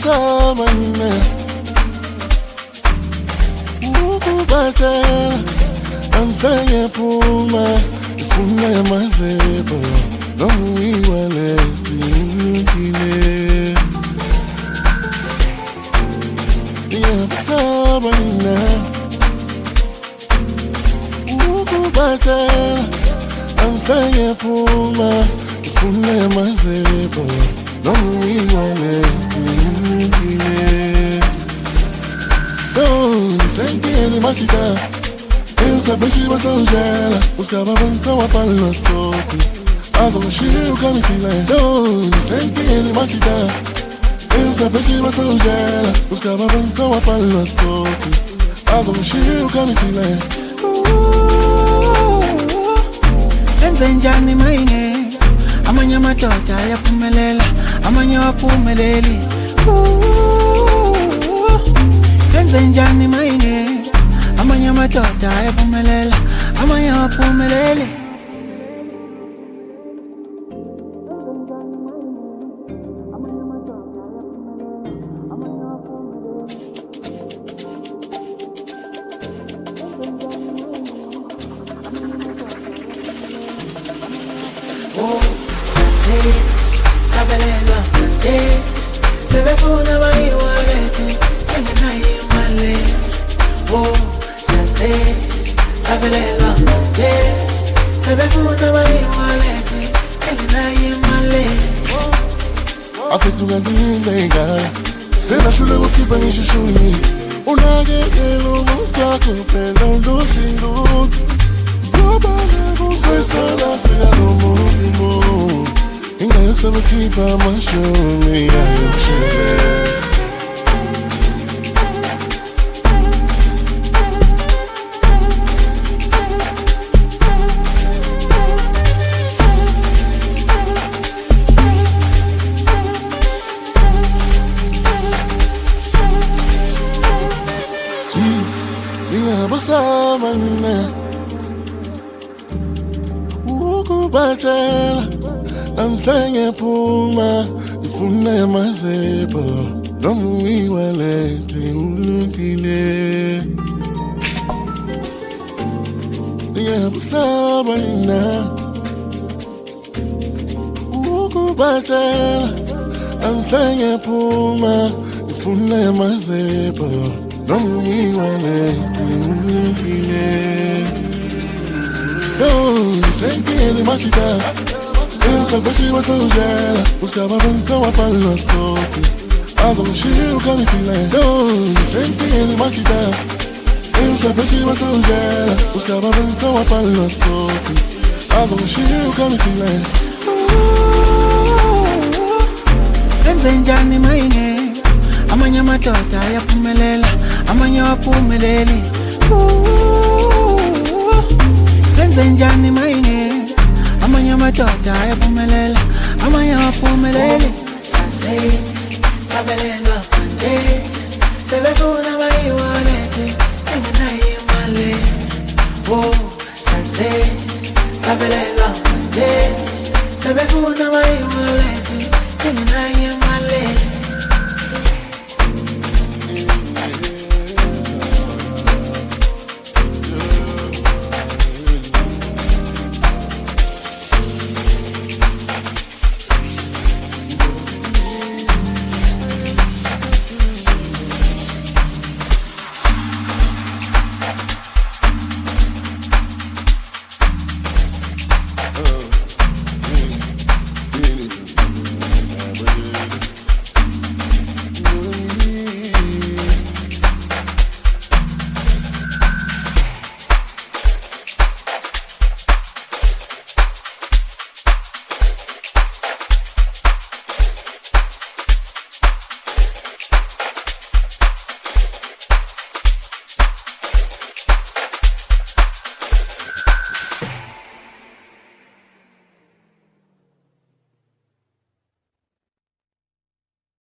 Ngiyabusamana ukubatshela angifenge phuma ifuna yamazebo noma uyiwaleti ulungile. Ngiyabusamana ukubatshela angifenge phuma ifuna yamazebo noma uyiwaleti ulungile. Nisengeni machita Usabeshi batanjela Uskaba banta wapalo toti Azo mshiru kamisile Nisengeni machita Usabeshi batanjela Uskaba banta wapalo toti Azo mshiru kamisile. Enze njani maine Amanya matoka ya pumelela Amanya wapumeleli Enze njani maine Amanya matoka ya pumelela Amanya wapumeleli. Oh, sase, sabelelwa manje sebefuna bayiwalete sengenayo imali. Oh, sase, sabelelwa manje sebefuna bayiwalete sengenayo imali. Afethuka ndinenga Senashule kukhipha ngishishuni Unakekelo umutako Penda undusinduthi Kusesala sekalomumo Ingayokusaba khipha amashumi Ingayokushele Ngiyabusamana ukubatshela angifenge phuma ifuna yamazebo noma uyiwaleti ulungile. Ngiyabusamana ukubatshela angifenge phuma ifuna yamazebo noma uyiwaleti ulungile. Nisengeni machita Usabeshi batanjela Uskaba banta wapalo toti Azo mshiru kamisile Nisengeni machita Usabeshi batanjela Uskaba banta wapalo toti Azo mshiru kamisile. Enze njani maine Amanya matoka ya pumelela Amanya wapumeleli. Enze njani maine Amanya matoka ya pumelela Amanya wapumeleli. Sase, sabelelwa manje sebefuna bayiwalete sengenayo imali. Oh, sase, sabelelwa manje sebefuna bayiwalete sengenayo